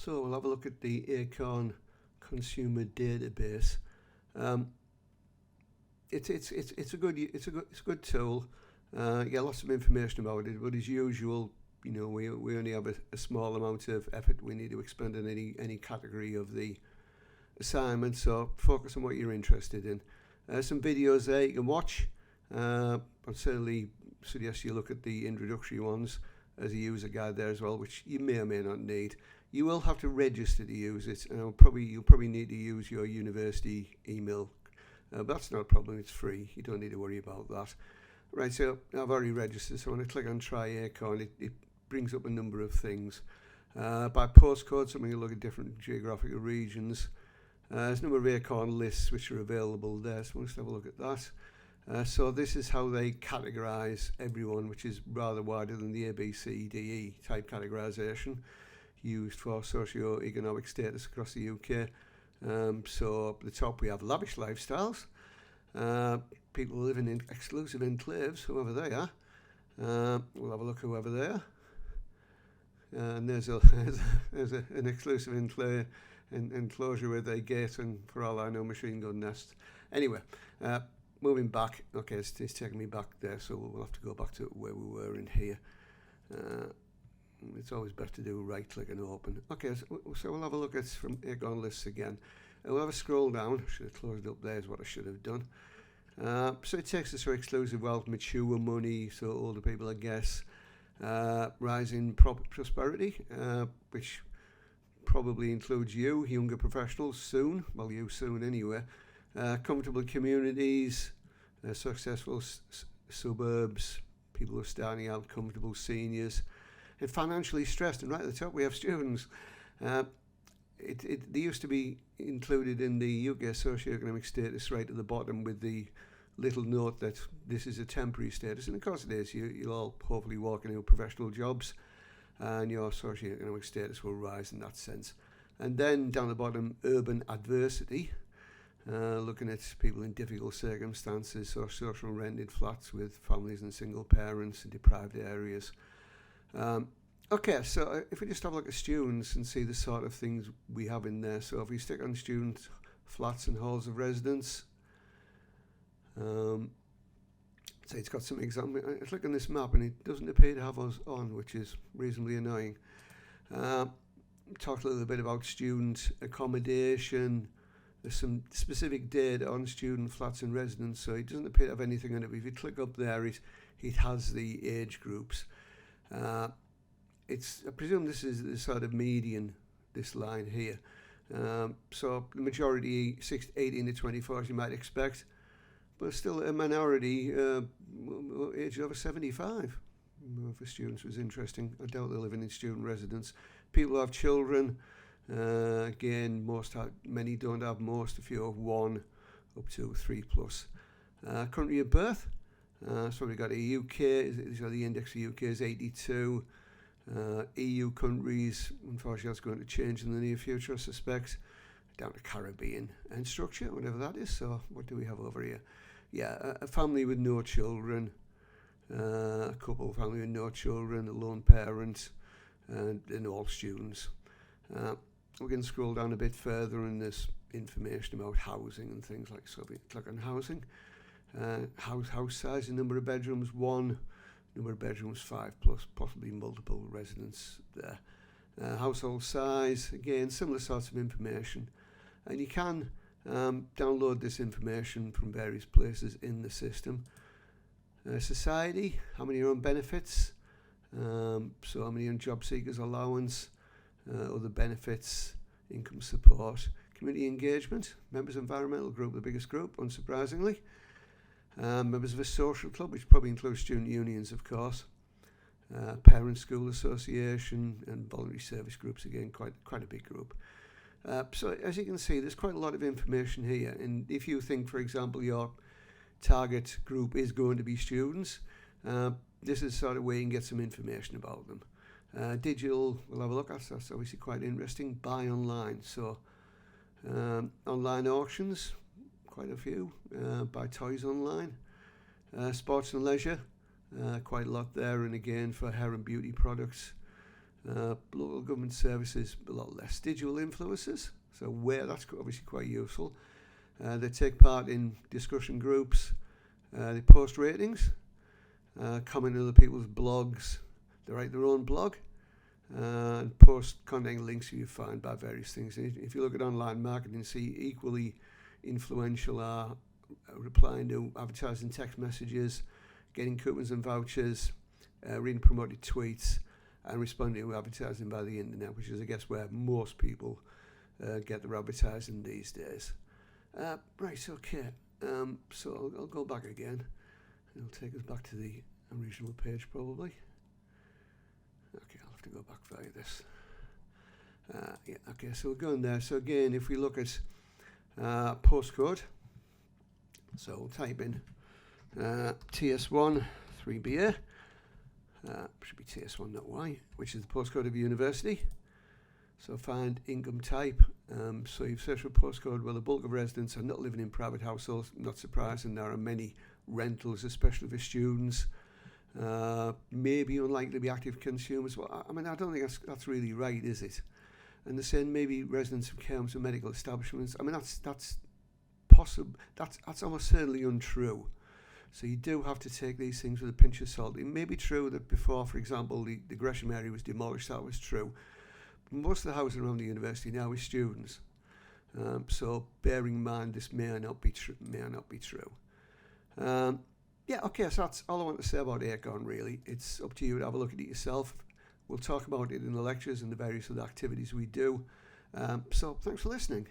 So we'll have a look at the Acorn consumer database. It's a good tool. You get lots of information about it, but as usual, you know, we only have a small amount of effort we need to expend in any category of the assignment. So focus on what you're interested in. Some videos there you can watch. I'd certainly suggest you look at the introductory ones as a user guide there as well, which you may or may not need. You will have to register to use it, and you'll probably need to use your university email. But that's not a problem, it's free. You don't need to worry about that. Right, so I've already registered, so when I click on Try Acorn, it brings up a number of things. By postcode, so we can look at different geographical regions. There's a number of Acorn lists which are available there, so let's have a look at that. So this is how they categorise everyone, which is rather wider than the FSPDE type categorisation used for socio-economic status across the UK. So up the top we have lavish lifestyles, people living in exclusive enclaves, whoever they are. We'll have a look whoever they are. And there's an exclusive enclosure with a gate and, for all I know, machine gun nest. Anyway, moving back, okay, it's taking me back there, so we'll have to go back to where we were in here. It's always better to do right click and open. Okay, so we'll have a look at from Acorn lists again. We'll have a scroll down. Should have closed it up there, is what I should have done. So it takes us through exclusive wealth, mature money, so older people, I guess. Rising prosperity, which probably includes you, younger professionals, soon. Well, you soon anyway. Comfortable communities, successful suburbs, people who are starting out, comfortable seniors, and financially stressed. And right at the top we have students. They used to be included in the UK socioeconomic status right at the bottom with the little note that this is a temporary status, and of course it is. You'll all hopefully walk into professional jobs and your socioeconomic status will rise in that sense. And then down the bottom, urban adversity, looking at people in difficult circumstances, or social rented flats with families and single parents in deprived areas. Okay, so if we just have a look at students and see the sort of things we have in there. So if we stick on student flats and halls of residence, so it's got some example. I click on this map and it doesn't appear to have us on, which is reasonably annoying. Talked a little bit about student accommodation. There's some specific data on student flats and residence, so it doesn't appear to have anything on it. But if you click up there, it has the age groups. I presume this is the sort of median, this line here. So the majority 18 to 24, as you might expect, but still a minority age over 75 for students was interesting. I doubt they're living in student residence. People who have children, again, many don't have most, a few have one, up to 3+. Country of birth, so we've got a UK, so the index for UK is 82. EU countries, unfortunately that's going to change in the near future, I suspect, down to Caribbean and structure, whatever that is. So what do we have over here? Yeah, a family with no children, a couple family with no children, a lone parent, and all students. We can scroll down a bit further and there's information about housing and things like so. If we click on housing, house size, the number of bedrooms, 1. Number of bedrooms, 5+, possibly multiple residents there. Household size, again, similar sorts of information. And you can download this information from various places in the system. Society, how many are on benefits, so how many on job seekers allowance, other benefits, income support, community engagement, members environmental group, the biggest group, unsurprisingly. Members of a social club, which probably includes student unions, of course. Parent school association and voluntary service groups, again, quite a big group. So as you can see, there's quite a lot of information here. And if you think, for example, your target group is going to be students, this is the sort of way you can get some information about them. Digital, we'll have a look at, that's obviously quite interesting. Buy online, so online auctions, quite a few. Buy toys online. Sports and leisure, quite a lot there, and again for hair and beauty products. Local government services, a lot less. Digital influencers, so where that's obviously quite useful. They take part in discussion groups. They post ratings, comment on other people's blogs. They write their own blog and post content links you find by various things. And if you look at online marketing, see equally influential are replying to advertising text messages, getting coupons and vouchers, reading promoted tweets, and responding to advertising by the internet, which is, I guess, where most people get their advertising these days. Right, okay. So I'll go back again. It'll take us back to the original page, probably. Okay, I'll have to go back via this. Yeah, okay, so we're going there. So again, if we look at postcode, so we'll type in TS1 3BA, should be TS1 not Y, which is the postcode of a university. So find income type. So you've searched for postcode. Well, the bulk of residents are not living in private households. Not surprising, there are many rentals, especially for students. Maybe unlikely to be active consumers. Well, I mean, I don't think that's really right, is it? And they're saying maybe residents of care homes and medical establishments. I mean, that's possible. That's almost certainly untrue. So you do have to take these things with a pinch of salt. It may be true that before, for example, the Gresham area was demolished. That was true. But most of the housing around the university now is students. So bearing in mind this may not be true. Yeah, okay, so that's all I want to say about Acorn, really. It's up to you to have a look at it yourself. We'll talk about it in the lectures and the various other activities we do. So thanks for listening.